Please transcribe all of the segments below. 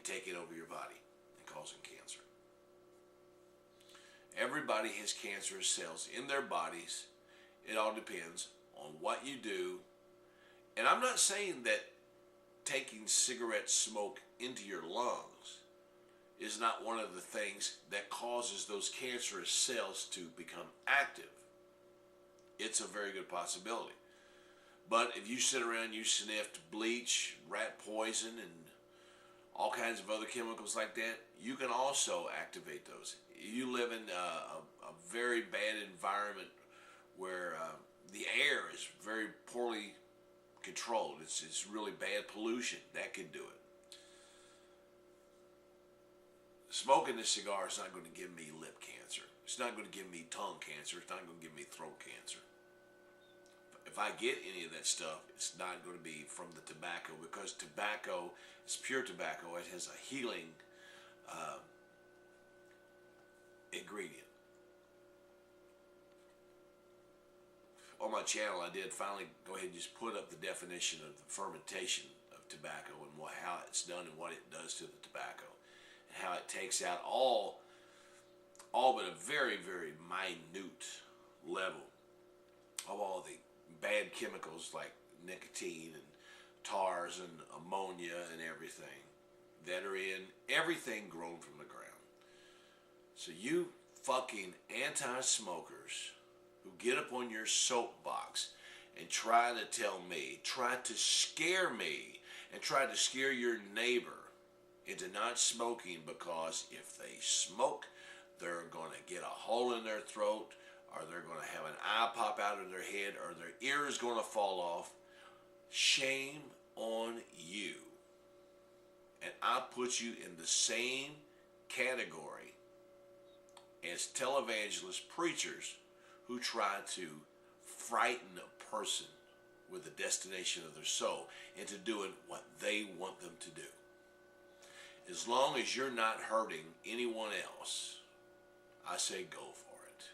and taking over your body and causing cancer. Everybody has cancerous cells in their bodies. It all depends on what you do. And I'm not saying that taking cigarette smoke into your lungs is not one of the things that causes those cancerous cells to become active. It's a very good possibility. But if you sit around, you sniffed bleach, rat poison, and all kinds of other chemicals like that, you can also activate those. You live in a very bad environment where the air is very poorly controlled. It's really bad pollution. That could do it. Smoking this cigar is not going to give me lip cancer. It's not going to give me tongue cancer. It's not going to give me throat cancer. If I get any of that stuff, it's not going to be from the tobacco, because tobacco is pure tobacco. It has a healing ingredient. On my channel, I did finally go ahead and just put up the definition of the fermentation of tobacco and how it's done and what it does to the tobacco, and how it takes out all but a very, very minute level of all the bad chemicals like nicotine and tars and ammonia and everything that are in everything grown from the ground. So you fucking anti-smokers who get up on your soapbox and try to tell me, try to scare me, and try to scare your neighbor into not smoking because if they smoke, they're going to get a hole in their throat, or they're going to have an eye pop out of their head, or their ear is going to fall off. Shame on you. And I put you in the same category as televangelist preachers who try to frighten a person with the destination of their soul into doing what they want them to do. As long as you're not hurting anyone else, I say go for it.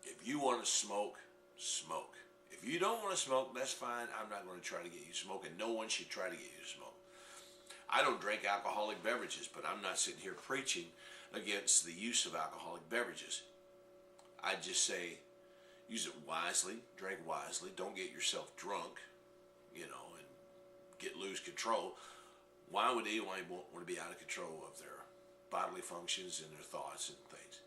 If you want to smoke, smoke. If you don't want to smoke, that's fine. I'm not going to try to get you smoking. No one should try to get you to smoke. I don't drink alcoholic beverages, but I'm not sitting here preaching against the use of alcoholic beverages. I just say, use it wisely, drink wisely, don't get yourself drunk, and lose control. Why would anyone want to be out of control of their bodily functions and their thoughts and things?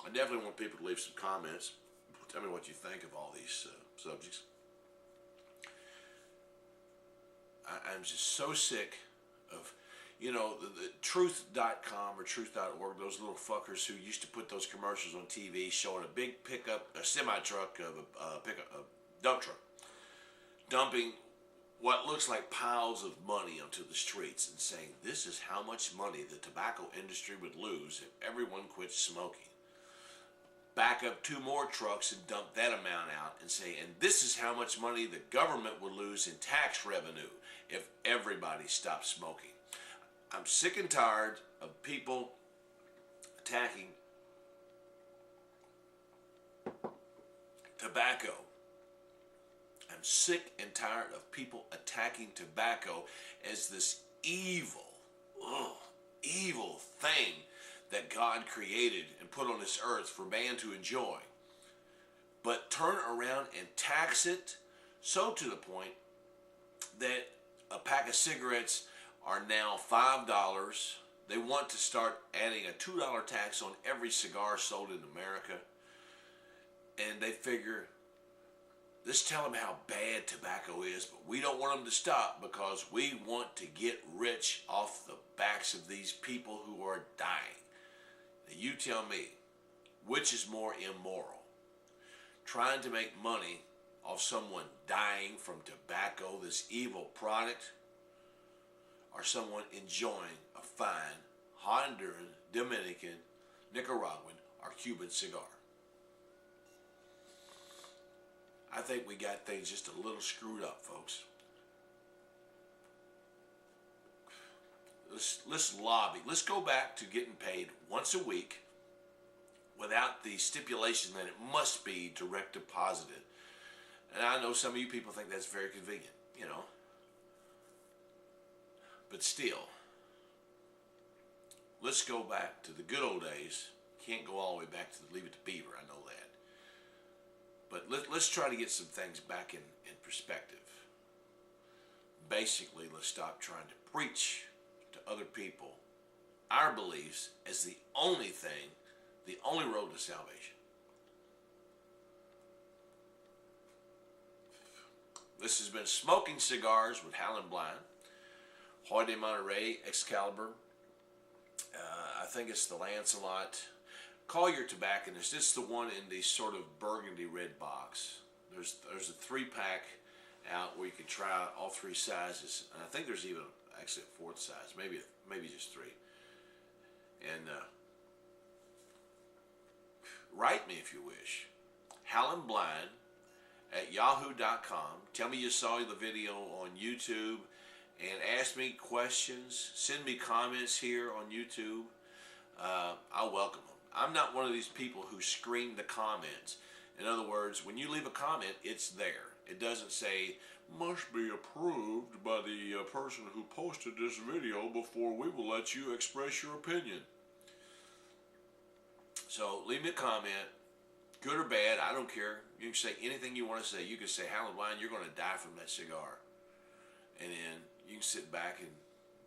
I definitely want people to leave some comments. Tell me what you think of all these subjects. I'm just so sick of, the truth.com or truth.org, those little fuckers who used to put those commercials on TV showing a big pickup, a semi-truck of a dump truck, dumping what looks like piles of money onto the streets and saying, this is how much money the tobacco industry would lose if everyone quit smoking. Back up 2 more trucks and dump that amount out and say, and this is how much money the government would lose in tax revenue if everybody stopped smoking. I'm sick and tired of people attacking tobacco. I'm sick and tired of people attacking tobacco as this evil thing that God created and put on this earth for man to enjoy. But turn around and tax it so to the point that a pack of cigarettes are now $5. They want to start adding a $2 tax on every cigar sold in America. And they figure, let's tell them how bad tobacco is, but we don't want them to stop because we want to get rich off the backs of these people who are dying. Now you tell me, which is more immoral? Trying to make money off someone dying from tobacco, this evil product, or someone enjoying a fine Honduran, Dominican, Nicaraguan, or Cuban cigar? I think we got things just a little screwed up, folks. Let's lobby. Let's go back to getting paid once a week without the stipulation that it must be direct deposited. And I know some of you people think that's very convenient, you know. But still, let's go back to the good old days. Can't go all the way back to the Leave It to Beaver, I know that. But let's try to get some things back in perspective. Basically, let's stop trying to preach to other people our beliefs as the only thing, the only road to salvation. This has been Smoking Cigars with Howlinblind. Hoy de Monterey, Excalibur. I think it's the Lancelot. Call your tobacconist. It's the one in the sort of burgundy red box. There's a 3-pack out where you can try all 3 sizes. And I think there's even actually a 4th size, maybe just 3. And write me if you wish. Howlinblind at yahoo.com. Tell me you saw the video on YouTube and ask me questions. Send me comments here on YouTube. I'll welcome them. I'm not one of these people who screen the comments. In other words, when you leave a comment, it's there. It doesn't say, must be approved by the person who posted this video before we will let you express your opinion. So leave me a comment, good or bad, I don't care. You can say anything you want to say. You can say, Howlinblind, you're going to die from that cigar. And then you can sit back and,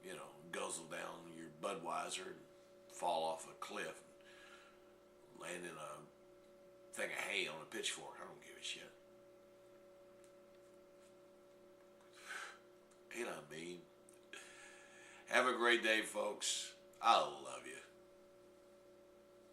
you know, guzzle down your Budweiser and fall off a cliff and land in a thing of hay on a pitchfork. I don't give a shit. Ain't I mean? Have a great day, folks. I love you.